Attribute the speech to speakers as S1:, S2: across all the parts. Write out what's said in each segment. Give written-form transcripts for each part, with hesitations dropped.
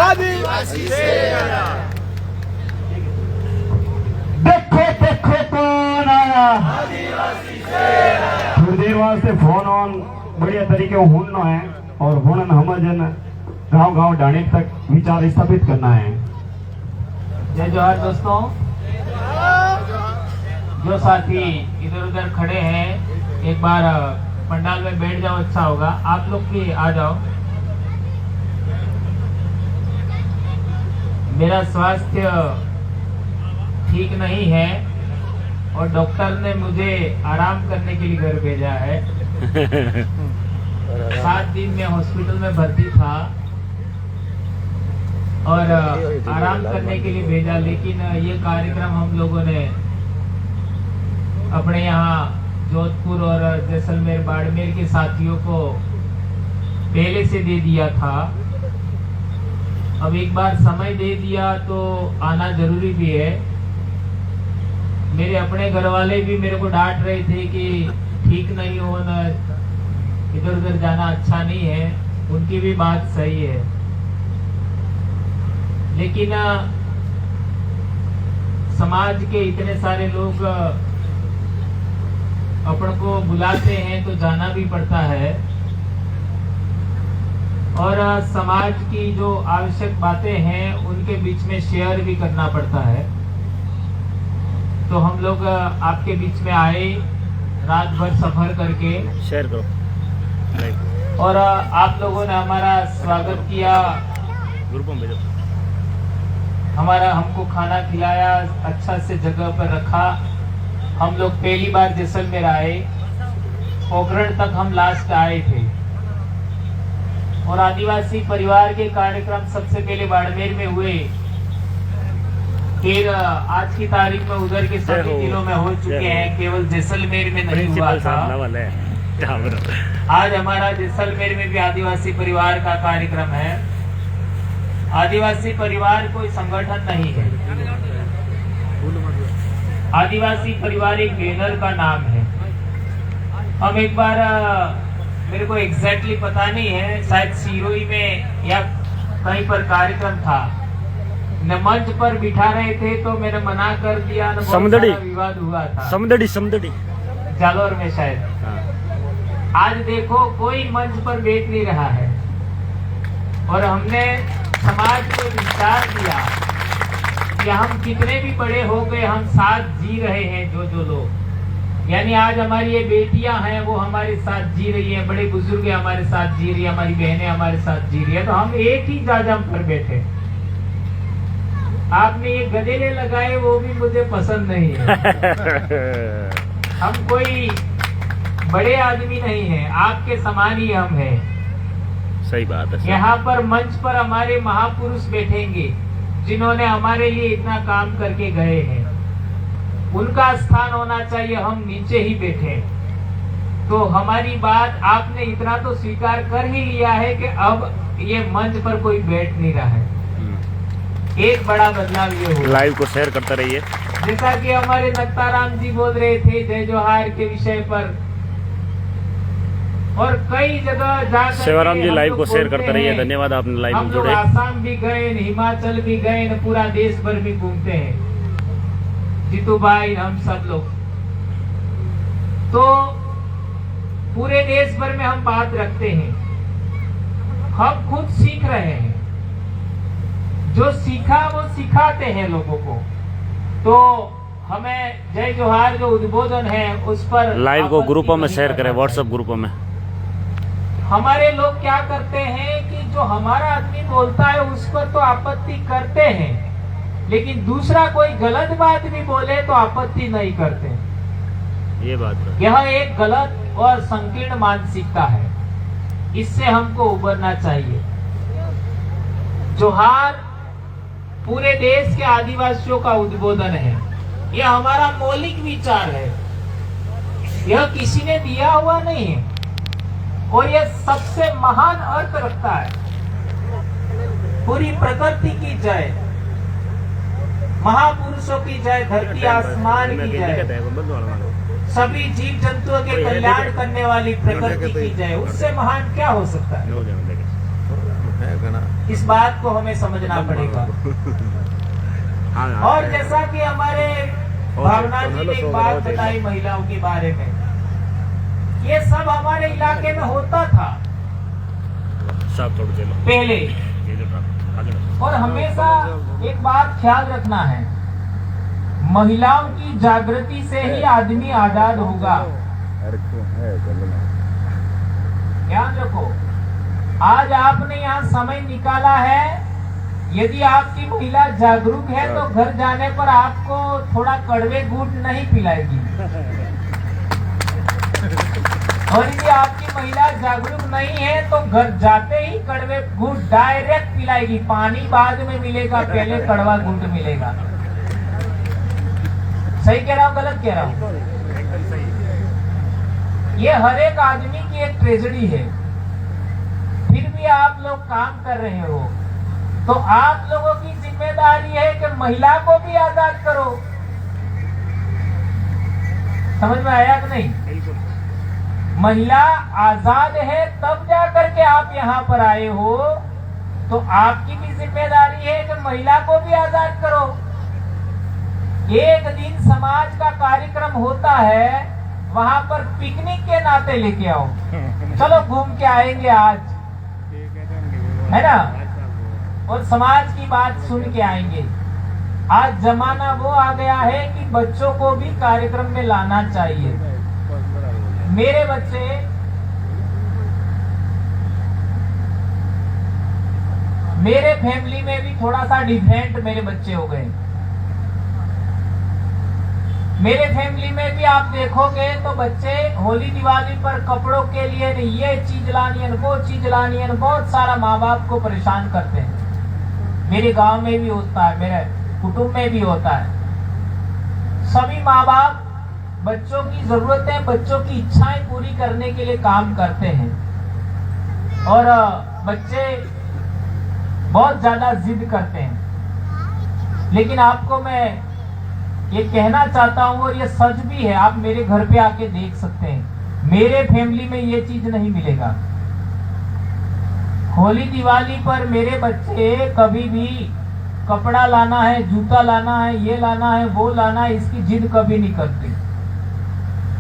S1: आदिवासी सेना।
S2: देखो देखो कौन आया,
S1: आदिवासी सेना।
S2: थोड़ी देर वास्ते फोन ऑन बढ़िया तरीके होना है और होना हमजन गांव गांव डाणे तक विचार स्थापित करना है।
S3: जय जोहार दोस्तों। जो साथी इधर उधर खड़े हैं एक बार पंडाल में बैठ जाओ, अच्छा होगा। आप लोग भी आ जाओ। मेरा स्वास्थ्य ठीक नहीं है और डॉक्टर ने मुझे आराम करने के लिए घर भेजा है। 7 दिन में हॉस्पिटल में भर्ती था और आराम करने के लिए भेजा, लेकिन ये कार्यक्रम हम लोगों ने अपने यहाँ जोधपुर और जैसलमेर बाड़मेर के साथियों को पहले से दे दिया था। अब एक बार समय दे दिया तो आना जरूरी भी है। मेरे अपने घर वाले भी मेरे को डांट रहे थे कि ठीक नहीं होना, इधर उधर जाना अच्छा नहीं है। उनकी भी बात सही है, लेकिन समाज के इतने सारे लोग अपन को बुलाते हैं तो जाना भी पड़ता है और समाज की जो आवश्यक बातें हैं उनके बीच में शेयर भी करना पड़ता है। तो हम लोग आपके बीच में आए रात भर सफर करके,
S4: शेयर करो
S3: और आप लोगों ने हमारा स्वागत किया,
S4: ग्रुपों में भेजो।
S3: हमारा हमको खाना खिलाया, अच्छा से जगह पर रखा। हम लोग पहली बार जैसलमेर आए, पोखरण तक हम लास्ट आए थे और आदिवासी परिवार के कार्यक्रम सबसे पहले बाड़मेर में हुए, फिर आज की तारीख में उधर के सभी जिलों में हो चुके हैं, केवल जैसलमेर में नहीं हुआ था। आज हमारा जैसलमेर में भी आदिवासी परिवार का कार्यक्रम है। आदिवासी परिवार कोई संगठन नहीं है, आदिवासी परिवार एक बैनर का नाम है। हम एक बार मेरे को एग्जैक्टली पता नहीं है, शायद सिरोही में या कहीं पर कार्यक्रम था, न मंच पर बिठा रहे थे तो मैंने मना कर दिया, न बहुत सारा विवाद हुआ था। समदड़ी जालोर में शायद। आज देखो कोई मंच पर बैठ नहीं रहा है और हमने समाज को विचार दिया कि हम कितने भी बड़े हो गए, हम साथ जी रहे हैं। जो लोग, यानी आज हमारी ये बेटियां हैं वो हमारे साथ जी रही हैं, बड़े बुजुर्ग हमारे साथ जी रही है, हमारी बहनें हमारे साथ जी रही है, तो हम एक ही जाजम पर बैठे। आपने ये गदेले लगाए वो भी मुझे पसंद नहीं है। हम कोई बड़े आदमी नहीं है, आपके समान ही हम हैं।
S4: सही बात है।
S3: यहाँ पर मंच पर हमारे महापुरुष बैठेंगे जिन्होंने हमारे लिए इतना काम करके गए हैं, उनका स्थान होना चाहिए, हम नीचे ही बैठे। तो हमारी बात आपने इतना तो स्वीकार कर ही लिया है कि अब ये मंच पर कोई बैठ नहीं रहा है। एक बड़ा बदलाव ये हुआ।
S4: लाइव को शेयर करते रहिए।
S3: जैसा कि हमारे नक्ताराम जी बोल रहे थे जय जोहार के विषय पर, और कई जगह जाकर
S4: शिवराम जी लाइव को शेयर करते रहिए। धन्यवाद, आपने लाइव में जुड़े।
S3: आसाम भी गए, हिमाचल भी गए, पूरा देश भर भी घूमते हैं जीतू भाई, हम सब लोग। तो पूरे देश भर में हम बात रखते हैं, हम खुद सीख रहे हैं, जो सीखा वो सिखाते हैं लोगों को। तो हमें जय जोहार जो उद्बोधन है उस पर
S4: लाइव को ग्रुपों में शेयर करें, व्हाट्सएप ग्रुपों में।
S3: हमारे लोग क्या करते हैं कि जो हमारा आदमी बोलता है उस पर तो आपत्ति करते हैं, लेकिन दूसरा कोई गलत बात भी बोले तो आपत्ति नहीं करते।
S4: ये बात है।
S3: यह एक गलत और संकीर्ण मानसिकता है, इससे हमको उबरना चाहिए। जोहार पूरे देश के आदिवासियों का उद्बोधन है, यह हमारा मौलिक विचार है, यह किसी ने दिया हुआ नहीं है और यह सबसे महान अर्थ रखता है। पूरी प्रकृति की जय, महापुरुषों की जय, धरती आसमान की जय, सभी जीव जंतुओं के कल्याण करने वाली प्रकृति की जय, उससे महान क्या हो सकता है। इस बात को हमें समझना पड़ेगा। और जैसा कि हमारे भावना जी ने एक बात बताई महिलाओं के बारे में, ये सब हमारे इलाके में होता था पहले। और हमेशा एक बात ख्याल रखना है, महिलाओं की जागृति से ही आदमी आजाद होगा। ध्यान रखो, आज आपने यहाँ समय निकाला है, यदि आपकी महिला जागरूक है तो घर जाने पर आपको थोड़ा कड़वे गुड़ नहीं पिलाएगी, और यदि आपकी महिला जागरूक नहीं है तो घर जाते ही कड़वे गुड़ डायरेक्ट पिलाएगी। पानी बाद में मिलेगा, पहले कड़वा गुड़ मिलेगा। सही कह रहा हूँ, गलत कह रहा हूँ? ये हर एक आदमी की एक ट्रेजेडी है। फिर भी आप लोग काम कर रहे हो, तो आप लोगों की जिम्मेदारी है कि महिला को भी आजाद करो। समझ में आया कि नहीं? महिला आजाद है तब जा करके आप यहाँ पर आए हो, तो आपकी भी जिम्मेदारी है कि महिला को भी आजाद करो। एक दिन समाज का कार्यक्रम होता है, वहाँ पर पिकनिक के नाते लेके आओ, चलो घूम के आएंगे आज, है ना, और समाज की बात सुन के आएंगे। आज जमाना वो आ गया है कि बच्चों को भी कार्यक्रम में लाना चाहिए। मेरे बच्चे मेरे फैमिली में भी थोड़ा सा डिफरेंट मेरे बच्चे हो गए। मेरे फैमिली में भी आप देखोगे तो बच्चे होली दिवाली पर कपड़ों के लिए नहीं, ये चीज लानी है, वो चीज लानी है, बहुत सारा माँ बाप को परेशान करते हैं। मेरे गांव में भी होता है, मेरे कुटुंब में भी होता है। सभी माँ बाप बच्चों की जरूरतें, बच्चों की इच्छाएं पूरी करने के लिए काम करते हैं, और बच्चे बहुत ज्यादा जिद करते हैं। लेकिन आपको मैं ये कहना चाहता हूँ, और ये सच भी है, आप मेरे घर पे आके देख सकते हैं, मेरे फैमिली में ये चीज नहीं मिलेगा। होली दिवाली पर मेरे बच्चे कभी भी कपड़ा लाना है, जूता लाना है, ये लाना है, वो लाना है, इसकी जिद कभी नहीं करते।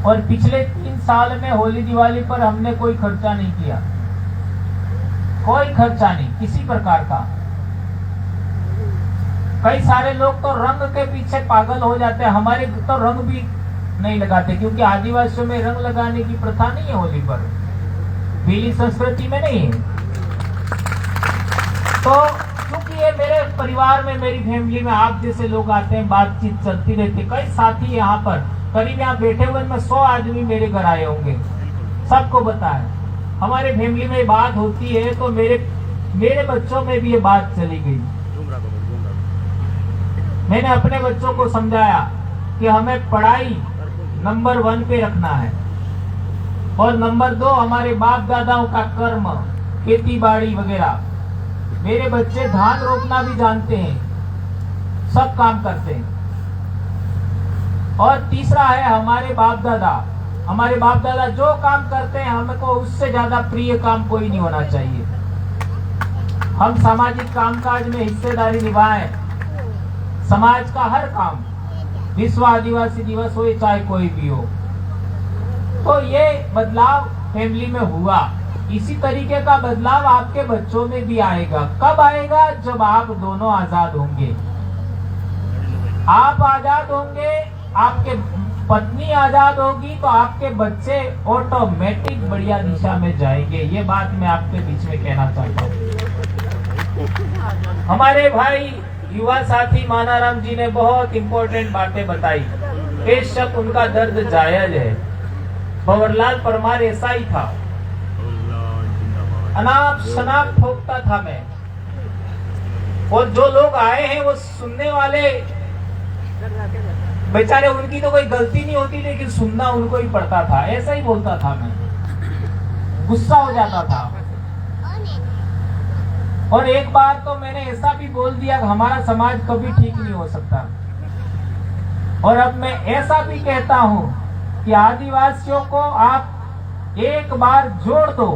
S3: और पिछले 3 साल में होली दिवाली पर हमने कोई खर्चा नहीं किया, कोई खर्चा नहीं किसी प्रकार का। कई सारे लोग तो रंग के पीछे पागल हो जाते हैं, हमारे तो रंग भी नहीं लगाते, क्योंकि आदिवासियों में रंग लगाने की प्रथा नहीं है होली पर, पीली संस्कृति में नहीं है। तो क्योंकि ये मेरे परिवार में, मेरी फैमिली में आप जैसे लोग आते हैं, बातचीत चलती रहती है। कई साथी यहाँ पर करीब यहाँ बैठे हुए में 100 आदमी मेरे घर आए होंगे, सबको पता है। हमारे फैमिली में बात होती है तो मेरे बच्चों में भी ये बात चली गई। मैंने अपने बच्चों को समझाया कि हमें पढ़ाई नंबर 1 पे रखना है, और नंबर 2 हमारे बाप दादाओं का कर्म, खेती बाड़ी वगैरह। मेरे बच्चे धान रोपना भी जानते हैं, सब काम करते हैं। और तीसरा है हमारे बाप दादा जो काम करते हैं, हमको उससे ज्यादा प्रिय काम कोई नहीं होना चाहिए। हम सामाजिक कामकाज में हिस्सेदारी निभाएं, समाज का हर काम, विश्व आदिवासी दिवस हो चाहे कोई भी हो। तो ये बदलाव फैमिली में हुआ। इसी तरीके का बदलाव आपके बच्चों में भी आएगा। कब आएगा? जब आप दोनों आजाद होंगे। आप आजाद होंगे, आपके पत्नी आजाद होगी, तो आपके बच्चे ऑटोमेटिक बढ़िया दिशा में जाएंगे। ये बात मैं आपके बीच में कहना चाहता हूँ। हमारे भाई युवा साथी मानाराम जी ने बहुत इंपॉर्टेंट बातें बताई। बेशक उनका दर्द जायज है। भंवरलाल परमार ऐसा ही था, अनाप शनाप ठोकता था मैं, और जो लोग आए हैं वो सुनने वाले बेचारे, उनकी तो कोई गलती नहीं होती, लेकिन सुनना उनको ही पड़ता था। ऐसा ही बोलता था मैं, गुस्सा हो जाता था। और एक बार तो मैंने ऐसा भी बोल दिया कि हमारा समाज कभी ठीक नहीं हो सकता। और अब मैं ऐसा भी कहता हूं कि आदिवासियों को आप एक बार जोड़ दो,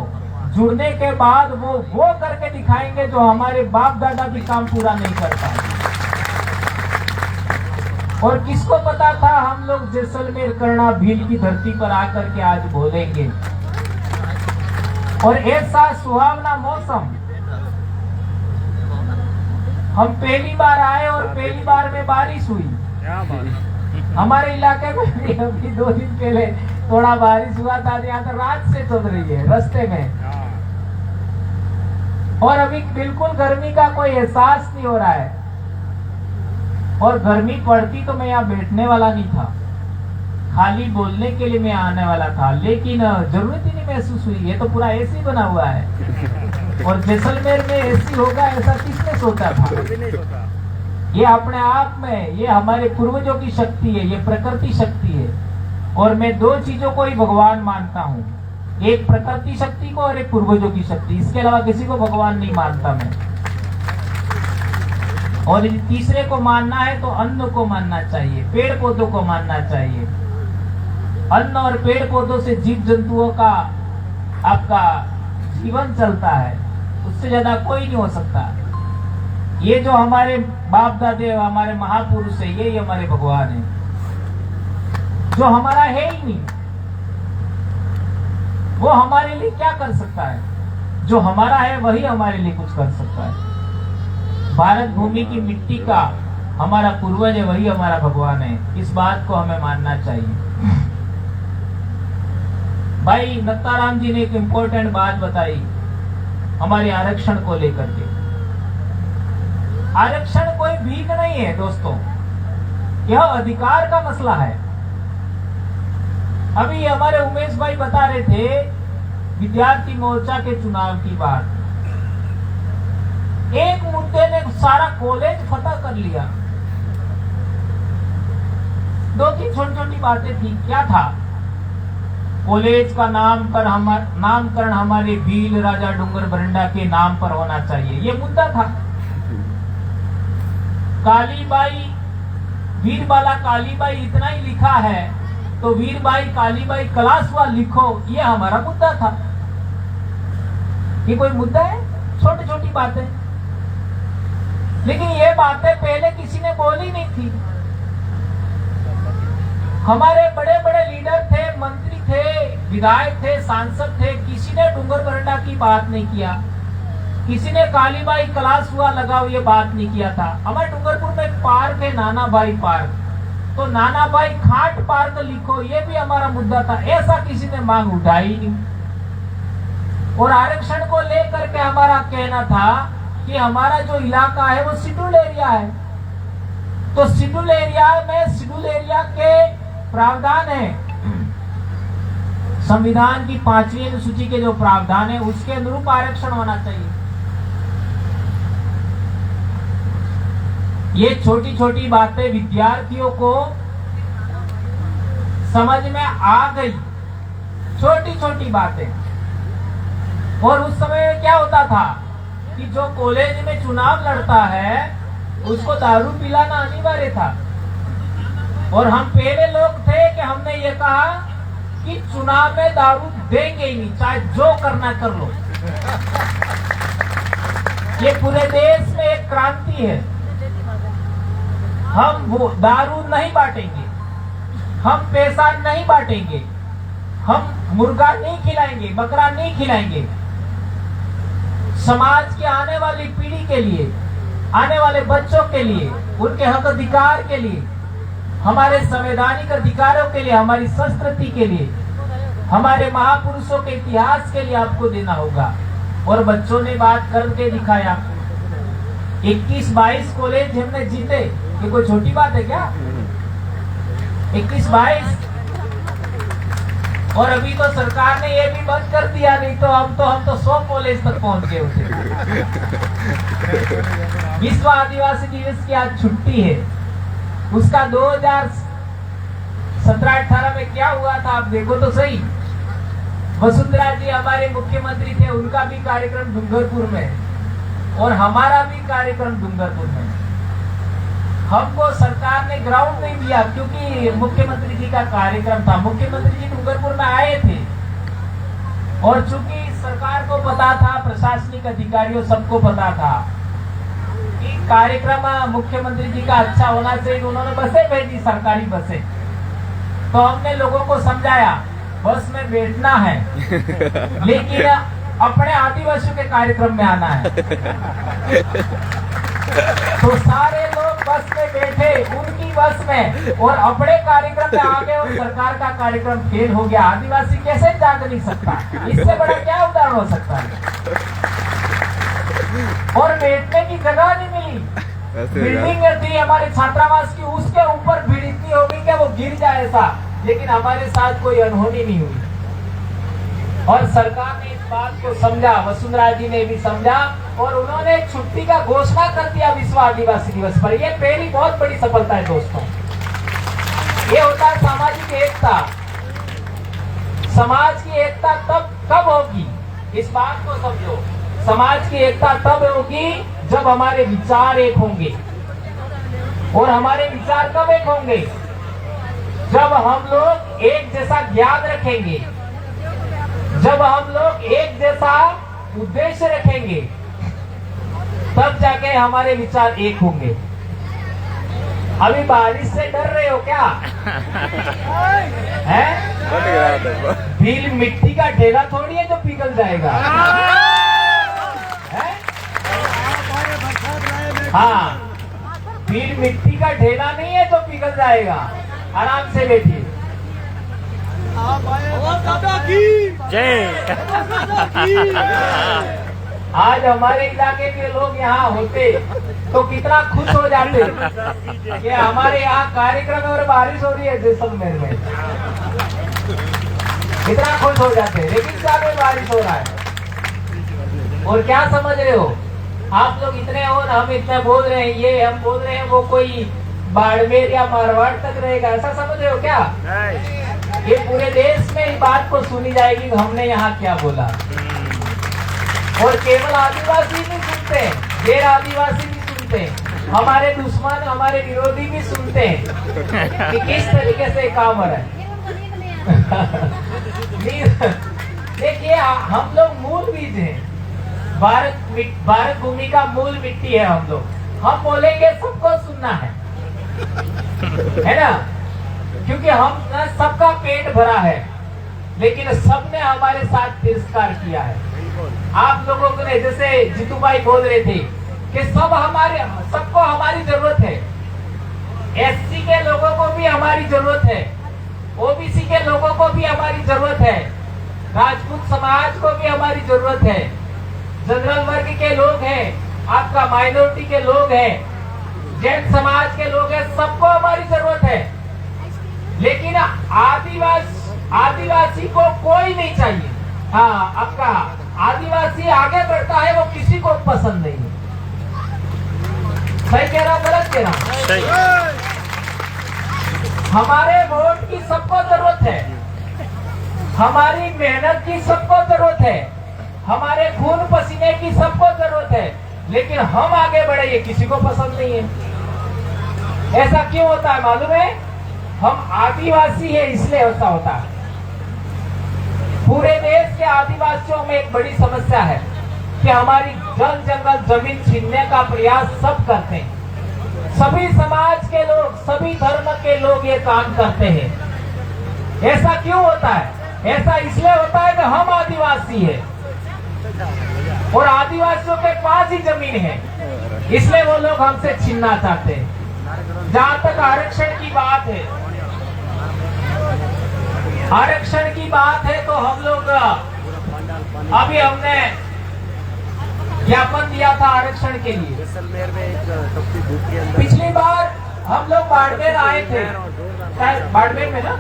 S3: जुड़ने के बाद वो करके दिखाएंगे जो हमारे बाप दादा भी काम पूरा नहीं कर पाए। और किसको पता था हम लोग जैसलमेर करना भील की धरती पर आकर के आज बोलेंगे। और ऐसा सुहावना मौसम, हम पहली बार आए और पहली बार में बारिश हुई। हमारे इलाके में भी अभी 2 दिन पहले थोड़ा बारिश हुआ था, यहाँ तो रात से चल रही है रास्ते में। और अभी बिल्कुल गर्मी का कोई एहसास नहीं हो रहा है। और गर्मी पड़ती तो मैं यहाँ बैठने वाला नहीं था, खाली बोलने के लिए मैं आने वाला था, लेकिन जरूरत ही नहीं महसूस हुई। ये तो पूरा एसी बना हुआ है और जैसलमेर में एसी होगा ऐसा किसने सोचा था। ये अपने आप में ये हमारे पूर्वजों की शक्ति है, ये प्रकृति शक्ति है। और मैं 2 चीजों को ही भगवान मानता हूँ, एक प्रकृति शक्ति को और एक पूर्वजों की शक्ति। इसके अलावा किसी को भगवान नहीं मानता मैं। और तीसरे को मानना है तो अन्न को मानना चाहिए, पेड़ पौधों को मानना चाहिए। अन्न और पेड़ पौधों से जीव जंतुओं का आपका जीवन चलता है, उससे ज्यादा कोई नहीं हो सकता। ये जो हमारे बाप दादे हमारे महापुरुष है, ये हमारे भगवान है, जो हमारा है ही नहीं। वो हमारे लिए क्या कर सकता है? जो हमारा है वही हमारे लिए कुछ कर सकता है। भारत भूमि की मिट्टी का हमारा पूर्वज है, वही हमारा भगवान है। इस बात को हमें मानना चाहिए। भाई नत्ताराम जी ने एक इम्पोर्टेंट बात बताई हमारे आरक्षण को लेकर के। आरक्षण कोई भीख नहीं है दोस्तों, यह अधिकार का मसला है। अभी हमारे उमेश भाई बता रहे थे विद्यार्थी मोर्चा के चुनाव की बात। एक मुद्दे ने सारा कॉलेज फतह कर लिया। 2-3 छोटी-छोटी बातें थी। क्या था? कॉलेज का नामकरण हमारे भील राजा डूंगर बरंडा के नाम पर होना चाहिए, ये मुद्दा था। कालीबाई वीरबाला कालीबाई इतना ही लिखा है तो वीरबाई कालीबाई कलासवा लिखो, ये हमारा मुद्दा था। ये कोई मुद्दा है? छोटी छोटी बातें, लेकिन ये बातें पहले किसी ने बोली नहीं थी। हमारे बड़े बड़े लीडर थे, मंत्री थे, विधायक थे, सांसद थे, किसी ने डूंगर बरंडा की बात नहीं किया, किसी ने कालीबाई क्लास हुआ लगाओ ये बात नहीं किया था। हमारे डूंगरपुर में एक पार्क है नाना भाई पार्क, तो नाना भाई खाट पार्क लिखो, ये भी हमारा मुद्दा था। ऐसा किसी ने मांग उठाई नहीं। और आरक्षण को लेकर के हमारा कहना था कि हमारा जो इलाका है वो शेड्यूल एरिया है, तो शेड्यूल एरिया में शेड्यूल एरिया के प्रावधान है, संविधान की 5वीं अनुसूची के जो प्रावधान है उसके अनुरूप आरक्षण होना चाहिए। ये छोटी छोटी बातें विद्यार्थियों को समझ में आ गई, छोटी छोटी बातें। और उस समय क्या होता था कि जो कॉलेज में चुनाव लड़ता है उसको दारू पिलाना अनिवार्य था। और हम पहले लोग थे कि हमने ये कहा कि चुनाव में दारू देंगे ही नहीं, चाहे जो करना कर लो। ये पूरे देश में एक क्रांति है। हम वो दारू नहीं बांटेंगे, हम पैसा नहीं बांटेंगे, हम मुर्गा नहीं खिलाएंगे, बकरा नहीं खिलाएंगे। समाज की आने वाली पीढ़ी के लिए, आने वाले बच्चों के लिए, उनके हक अधिकार के लिए, हमारे संवैधानिक अधिकारों के लिए, हमारी संस्कृति के लिए, हमारे महापुरुषों के इतिहास के लिए आपको देना होगा। और बच्चों ने बात करके दिखाया। 21-22 कॉलेज हमने जीते, ये कोई छोटी बात है क्या? 21-22। और अभी तो सरकार ने ये भी बंद कर दिया, नहीं तो हम तो 100 कॉलेज तक पहुंच गए उसे। विश्व आदिवासी दिवस की आज छुट्टी है, उसका 2017-18 में क्या हुआ था आप देखो तो सही। वसुंधरा जी हमारे मुख्यमंत्री थे, उनका भी कार्यक्रम डूंगरपुर में और हमारा भी कार्यक्रम डूंगरपुर में। हमको सरकार ने ग्राउंड नहीं दिया क्योंकि मुख्यमंत्री जी का कार्यक्रम था। मुख्यमंत्री जी डूंगरपुर में आए थे और चूंकि सरकार को पता था, प्रशासनिक अधिकारियों सबको पता था कि कार्यक्रम मुख्यमंत्री जी का अच्छा होना चाहिए। उन्होंने बसें भेजी, सरकारी बसें। तो हमने लोगों को समझाया बस में बैठना है लेकिन अपने आदिवासियों के कार्यक्रम में आना है। तो सारे लोग बस में बैठे, उनकी बस में, और अपने कार्यक्रम में आ गए और सरकार का कार्यक्रम फेल हो गया। आदिवासी कैसे जाग नहीं सकता? इससे बड़ा क्या उदाहरण हो सकता है? और बैठने की जगह नहीं मिली। बिल्डिंग थी हमारे छात्रावास की, उसके ऊपर भीड़ इतनी हो गई कि वो गिर जाए ऐसा, लेकिन हमारे साथ कोई अनहोनी नहीं हुई। और सरकार ने इस बात को समझा, वसुंधरा जी ने भी समझा, और उन्होंने छुट्टी का घोषणा कर दिया विश्व आदिवासी दिवस पर। यह पहली बहुत बड़ी सफलता है दोस्तों। ये होता है सामाजिक एकता। समाज की एकता तब कब होगी, इस बात को समझो। समाज की एकता तब होगी जब हमारे विचार एक होंगे। और हमारे विचार कब एक होंगे? जब हम लोग एक जैसा ज्ञान रखेंगे, जब हम लोग एक जैसा उद्देश्य रखेंगे, तब जाके हमारे विचार एक होंगे। अभी बारिश से डर रहे हो क्या? हैं? भील मिट्टी का ढेला थोड़ी है जो पिघल जाएगा। हैं? हाँ, भील मिट्टी का ढेला नहीं है जो पिघल जाएगा। आराम से बैठिए।
S4: जय।
S3: आज हमारे इलाके के लोग यहाँ होते तो कितना खुश हो जाते कि हमारे यहाँ कार्यक्रम और बारिश हो रही है जैसलमेर में। कितना खुश हो जाते, लेकिन क्या में बारिश हो रहा है। और क्या समझ रहे हो आप लोग? इतने और हम इतने बोल रहे हैं, ये हम बोल रहे हैं, वो कोई बाड़मेर या मारवाड़ तक रहेगा, ऐसा समझ रहे हो क्या? ये पूरे देश में इस बात को सुनी जाएगी कि हमने यहाँ क्या बोला। और केवल आदिवासी नहीं सुनते, गैर आदिवासी भी सुनते, हमारे दुश्मन, हमारे विरोधी भी सुनते हैं कि किस तरीके से काम हो रहा है। देखिए, हम लोग मूल बीज हैं। भारत भूमि का मूल मिट्टी है हम लोग। हम बोलेंगे सबको सुनना है ना? क्योंकि हम सबका पेट भरा है, लेकिन सबने हमारे साथ तिरस्कार किया है। आप लोगों ने, जैसे जीतू भाई बोल रहे थे कि सबको हमारी जरूरत है। एससी के लोगों को भी हमारी जरूरत है, ओबीसी के लोगों को भी हमारी जरूरत है, राजपूत समाज को भी हमारी जरूरत है, जनरल वर्ग के लोग हैं, आपका माइनॉरिटी के लोग हैं, जैन समाज के लोग हैं, सबको हमारी जरूरत है। लेकिन आदिवासी को कोई नहीं चाहिए। हाँ, आपका आदिवासी आगे बढ़ता है, वो किसी को पसंद नहीं है। सही कह रहा, गलत कह रहा? हमारे वोट की सबको जरूरत है, हमारी मेहनत की सबको जरूरत है, हमारे खून पसीने की सबको जरूरत है, लेकिन हम आगे बढ़े ये किसी को पसंद नहीं है। ऐसा क्यों होता है मालूम है? हम आदिवासी है इसलिए ऐसा होता है। पूरे देश के आदिवासियों में एक बड़ी समस्या है कि हमारी जल जंगल जमीन छीनने का प्रयास सब करते हैं। सभी समाज के लोग, सभी धर्म के लोग ये काम करते हैं। ऐसा क्यों होता है? ऐसा इसलिए होता है कि हम आदिवासी है और आदिवासियों के पास ही जमीन है, इसलिए वो लोग हमसे छीनना चाहते हैं। जहां तक आरक्षण की बात है, आरक्षण की बात है, तो हम लोग अभी हमने ज्ञापन दिया था आरक्षण के लिए। पिछली बार हम लोग बाड़मेर आए थे, बाड़मेर में ना,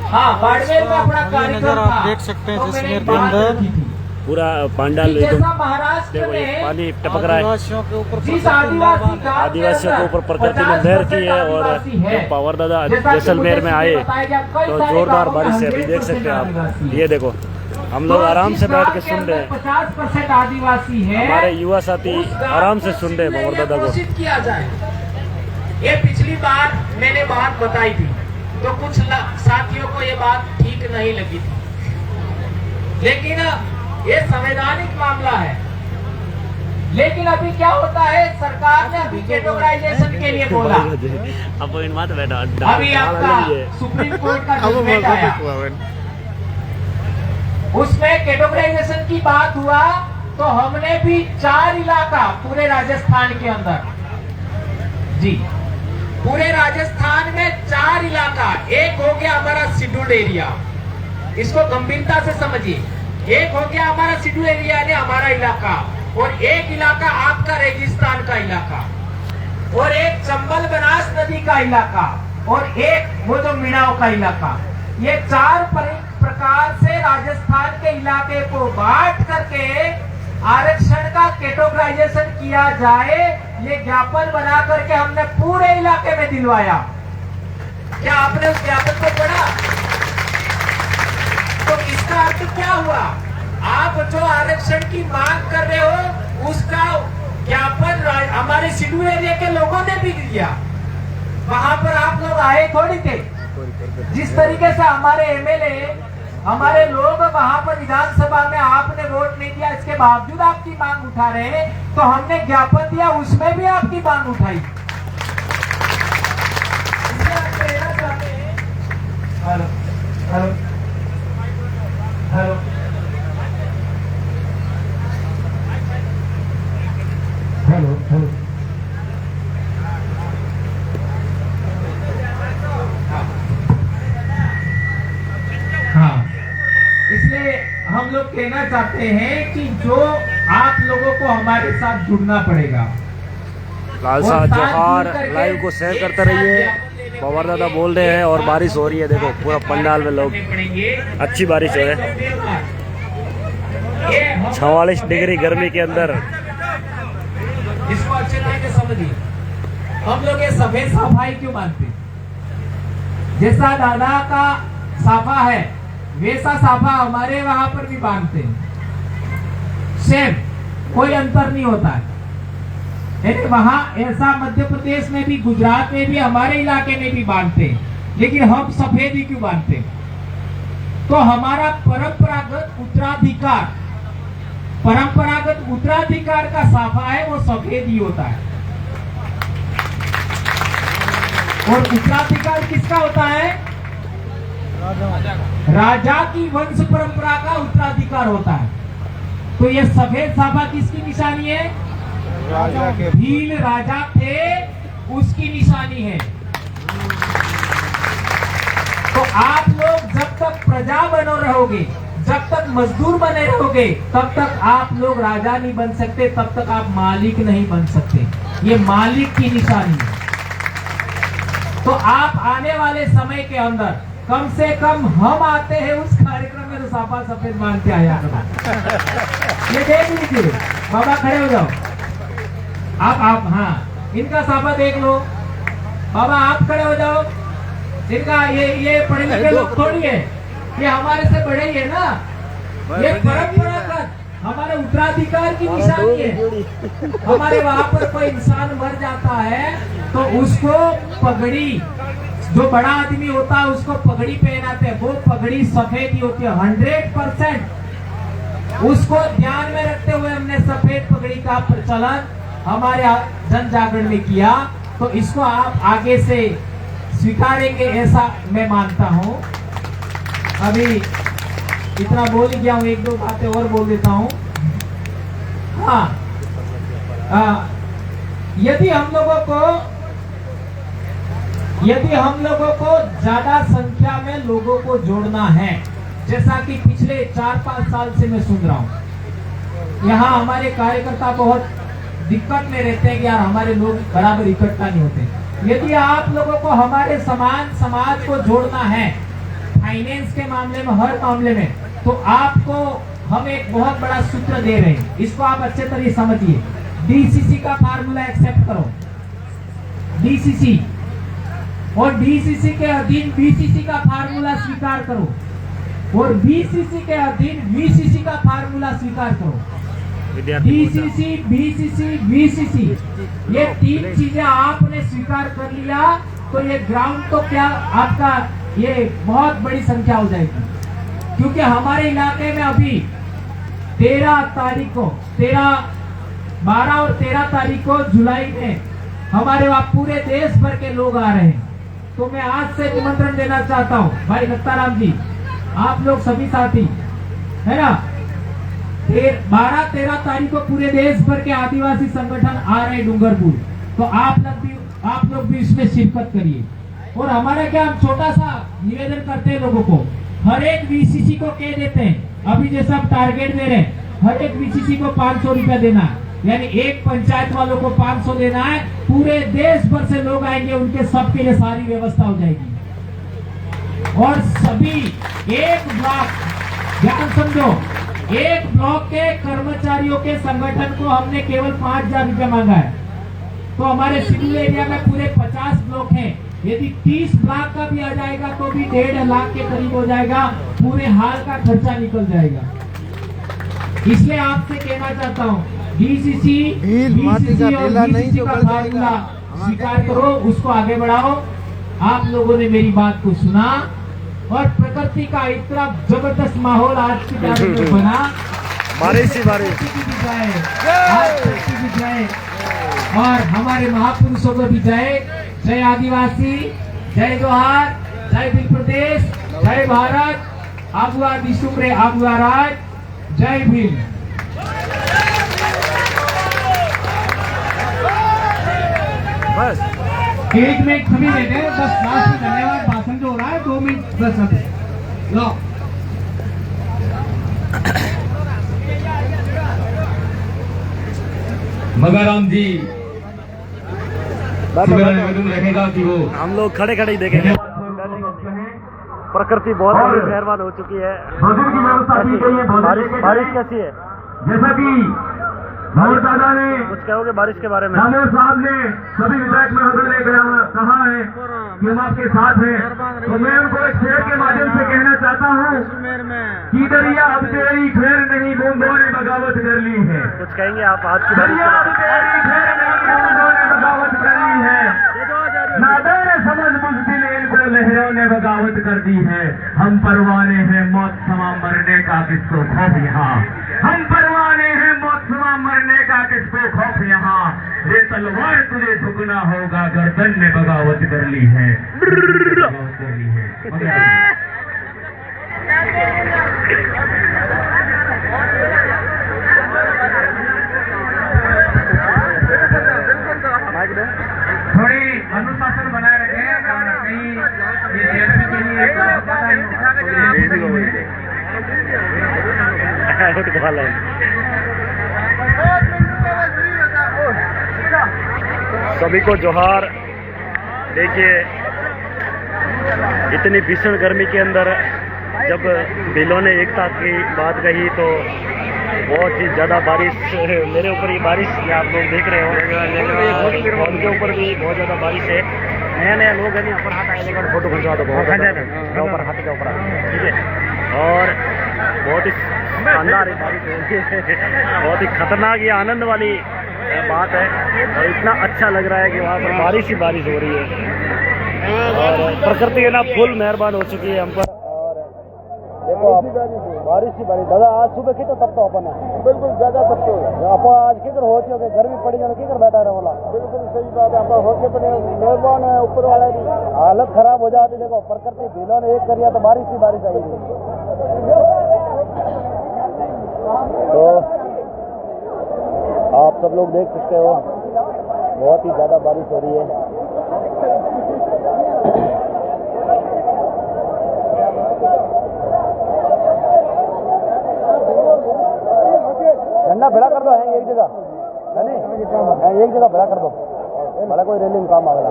S3: हाँ बाड़मेर में अपना कार्यक्रम था।
S5: देख सकते हैं
S3: तो
S5: जैसलमेर के अंदर
S4: पूरा पांडाल
S3: जैसा महाराष्ट्र
S4: देखो, ये
S3: में
S4: पानी टपक रहा है।
S5: आदिवासियों के ऊपर
S3: जिस आदिवासी गांव
S4: आदिवासियों के ऊपर प्रकृति ने मेहर की है, और जब पावर दादा जैसलमेर में आए तो जोरदार बारिश है। अभी देख सकते हैं आप, ये देखो हम लोग आराम से बैठ के सुन रहे हैं।
S3: 50% आदिवासी है,
S4: हमारे युवा साथी आराम से सुन रहे हैं पावर दादा को।
S3: घोषित किया जाए। ये पिछली बार मैंने बात बताई थी, तो कुछ साथियों को ये बात ठीक नहीं लगी थी, लेकिन ये संवैधानिक मामला है। लेकिन अभी क्या होता है, सरकार ने अभी कैटेगराइजेशन के लिए बोला। अभी आपका सुप्रीम कोर्ट का जजमेंट आया, उसमें कैटेगराइजेशन की बात हुआ, तो हमने भी 4 इलाका पूरे राजस्थान के अंदर, जी पूरे राजस्थान में 4 इलाका, एक हो गया हमारा शेड्यूल्ड एरिया, इसको गंभीरता से समझिए। एक हो गया हमारा शेड्यूल्ड एरिया यानी हमारा इलाका, और एक इलाका आपका रेगिस्तान का इलाका, और एक चंबल बनास नदी का इलाका, और एक वो जो मीणाव का इलाका। ये 4 प्रकार से राजस्थान के इलाके को बांट करके आरक्षण का कैटेगराइजेशन किया जाए, ये ज्ञापन बना करके हमने पूरे इलाके में दिलवाया। क्या आपने उस ज्ञापन को पढ़ा? तो इसका अर्थ क्या हुआ? आप जो आरक्षण की मांग कर रहे हो, उसका ज्ञापन हमारे शेड्यूल एरिया के लोगों ने भी दिया। वहां पर आप लोग आए थोड़ी थे। जिस तरीके से हमारे एमएलए, हमारे लोग वहां पर विधानसभा में आपने वोट नहीं दिया, इसके बावजूद आपकी मांग उठा रहे हैं, तो हमने ज्ञापन दिया, उसमें भी आपकी मांग उठाई। Hello hello hello hello hello, हाँ, इसलिए हम लोग कहना चाहते हैं कि जो आप लोगों को हमारे साथ जुड़ना पड़ेगा।
S4: लालसा जोहार, लाइव को शेयर करते रहिए। पवार दादा बोल रहे हैं और बारिश हो रही है, देखो पूरा पंडाल में लोग, अच्छी बारिश है। 44 डिग्री गर्मी के अंदर।
S3: इसको अच्छे तरीके से समझिए, हम लोग ये सफेद साफा ही क्यों मानते? जैसा दादा का साफा है वैसा साफा हमारे वहां पर भी बांधते हैं, सेम, कोई अंतर नहीं होता है। वहां ऐसा मध्य प्रदेश में भी, गुजरात में भी, हमारे इलाके में भी बांधते हैं, लेकिन हम सफेद ही क्यों बांधते हैं? तो हमारा परंपरागत उत्तराधिकार का साफा है, वो सफेद ही होता है। और उत्तराधिकार किसका होता है? राजा की वंश परंपरा का उत्तराधिकार होता है। तो ये सफेद साफा किसकी निशानी है? राजा के। भील राजा थे, उसकी निशानी है। तो आप लोग जब तक प्रजा बनो रहोगे, जब तक मजदूर बने रहोगे, तब तक आप लोग राजा नहीं बन सकते, तब तक आप मालिक नहीं बन सकते। ये मालिक की निशानी है। तो आप आने वाले समय के अंदर कम से कम हम आते हैं उस कार्यक्रम में तो साफा सफेद मान के आया करो। ये देख लीजिए, बाबा खड़े हो जाओ। आप हाँ, इनका साफा देख लो। बाबा आप खड़े हो जाओ। इनका ये पढ़े लिखे लोग थोड़ी है, ये हमारे से बड़े ही है ना। ये परंपरागत हमारे उत्तराधिकार की निशानी है। हमारे वहां पर कोई इंसान मर जाता है तो उसको पगड़ी, जो बड़ा आदमी होता है उसको पगड़ी पहनाते हैं, वो पगड़ी सफेद ही होती है 100%। उसको ध्यान में रखते हुए हमने सफेद पगड़ी का प्रचलन हमारे जन जागरण में किया। तो इसको आप आगे से स्वीकारेंगे ऐसा मैं मानता हूँ। अभी इतना बोल गया हूँ, 1-2 बातें और बोल देता हूँ। हाँ, यदि हम लोगों को ज्यादा संख्या में लोगों को जोड़ना है, जैसा कि पिछले 4-5 साल से मैं सुन रहा हूँ, यहाँ हमारे कार्यकर्ता बहुत दिक्कत में रहते हैं कि यार हमारे लोग बराबर इकट्ठा नहीं होते। यदि आप लोगों को हमारे समाज को जोड़ना है, फाइनेंस के मामले में, हर मामले में, तो आपको हम एक बहुत बड़ा सूत्र दे रहे हैं। इसको आप अच्छे तरीके समझिए। डीसीसी का फार्मूला एक्सेप्ट करो, डीसीसी, और डीसीसी के अधीन बीसीसी का फार्मूला स्वीकार करो, और बीसीसी के अधीन वीसीसी का फार्मूला स्वीकार करो। डीसीसी, बीसीसी, वीसीसी, ये 3 चीजें आपने स्वीकार कर लिया तो ये ग्राउंड तो क्या आपका ये बहुत बड़ी संख्या हो जाएगी। क्योंकि हमारे इलाके में अभी
S5: 12 और 13 तारीख को जुलाई में हमारे वहाँ पूरे देश भर के लोग आ रहे हैं। तो मैं आज से निमंत्रण देना चाहता हूँ भाई दत्ताराम जी, आप लोग सभी साथी है ना, 12-13 तारीख को पूरे देश भर के आदिवासी संगठन आ रहे हैं डूंगरपुर। तो आप लोग भी इसमें शिरकत करिए। और हमारा क्या, हम छोटा सा निवेदन करते हैं लोगों को, हर एक वीसीसी को कह देते हैं, अभी जैसा आप टारगेट दे रहे हैं, हर एक वीसीसी को 500 रुपया देना है, यानी एक पंचायत वालों को 500 देना है। पूरे देश भर से लोग आएंगे, उनके सबके लिए सारी व्यवस्था हो जाएगी। और सभी एक ब्लॉक, ध्यान समझो, एक ब्लॉक के कर्मचारियों के संगठन को हमने केवल 5000 रुपया मांगा है। तो हमारे सिविल एरिया में पूरे 50 ब्लॉक हैं, यदि 30 ब्लॉक का भी आ जाएगा तो भी 1.5 लाख के करीब हो जाएगा, पूरे हाल का खर्चा निकल जाएगा। इसलिए आपसे कहना चाहता हूँ, डीसीसी का फार्मूला स्वीकार करो, उसको आगे बढ़ाओ। आप लोगों ने मेरी बात को सुना और प्रकृति का इतना जबरदस्त माहौल आज की तारीख में बना,
S4: बारिश ही बारिश
S5: भी जाए और हमारे महापुरुषों को भी जय। जय आदिवासी, जय जोहार, जय भील प्रदेश, जय भारत, आगुआ दिशुमरे आगुआ राज, जय भील।
S4: बस
S5: एक मिनट सभी देते हैं, बस लास्ट में धन्यवाद, भाषण जो हो रहा है 2 मिनट बस अब लो।
S1: मगाराम जी
S4: निवेदन
S1: रहेगा कि वो
S4: हम लोग खड़े खड़े ही देखेंगे। प्रकृति बहुत मेहरबान हो चुकी है।
S2: भोजन की व्यवस्था की गई है।
S4: बारिश कैसी है?
S2: जैसा कि भगवत दादा ने,
S4: कुछ कहोगे बारिश के बारे में?
S2: रामदेव साहब ने, सभी विधायक महोदय ने कहा है कि हम आपके साथ हैं, तो मैं उनको एक शेर के माध्यम से कहना चाहता हूँ कि दरिया अब तेरी खैर नहीं, बूंदों ने बगावत कर ली है।
S4: कुछ कहेंगे आप आज की
S2: दरिया अब तेरी खैर नहीं, बूंदों ने बगावत कर ली है। नादान समझ बुज़दिल इनको लहरों ने बगावत कर दी है। हम परवाने हैं मौत समा मरने का, किसको खौफ यहाँ। हम परवाने हैं मौत समा मरने का, किसको खौफ यहाँ। ये तलवार तुझे झुकना होगा, गर्दन ने बगावत कर ली है। थोड़ी अनुशासन बनाए रखें, कहीं ये सेल्फी के लिए
S4: सभी को जोहार। देखिए इतनी भीषण गर्मी के अंदर जब बिलों ने एकता की बात कही तो बहुत ही ज़्यादा बारिश मेरे ऊपर ही बारिश आप लोग देख रहे हो, उनके ऊपर भी बहुत ज़्यादा बारिश है। नया नया लोग हैं, ऊपर हाथ आए लेकर फोटो खिंचवा दो, ऊपर हाथ के ऊपर, ठीक है। और बहुत ही शानदार बारिश है, बहुत ही खतरनाक ये आनंद वाली बात है और इतना अच्छा लग रहा है कि वहाँ पर बारिश ही बारिश हो रही है और प्रकृति है ना फुल मेहरबान हो चुकी है हम पर। देखो आप बारिश ही बारिश। दादा आज सुबह कितना तब तो अपन है
S1: बिल्कुल ज्यादा सब तो
S4: आप आज किधर हो चुके, गर्मी पड़ी जाने किधर बैठा रहे वाला।
S1: बिल्कुल सही बात है, आप होके बने मेहरबान है ऊपर वाला की।
S4: हालत खराब हो जाती। देखो प्रकृति भीलों ने एक करिया तो बारिश ही बारिश आई थी। तो आप सब लोग देख सकते हो बहुत ही ज्यादा बारिश हो रही है। झंडा खड़ा कर दो है एक जगह, है नहीं एक जगह खड़ा कर दो, बड़ा कोई रैली में काम आवेला।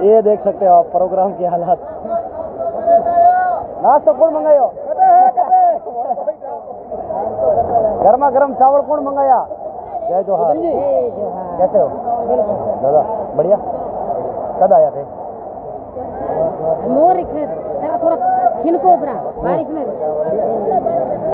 S4: ये देख सकते हो आप प्रोग्राम की हालात। नाश्ता कौन मंगायो? गर्मा गर्म चावल कौन मंगाया? जय जोहार। कैसे हो दादा? बढ़िया। कब आया थे?
S6: मोर थोड़ा छिनको बारिश में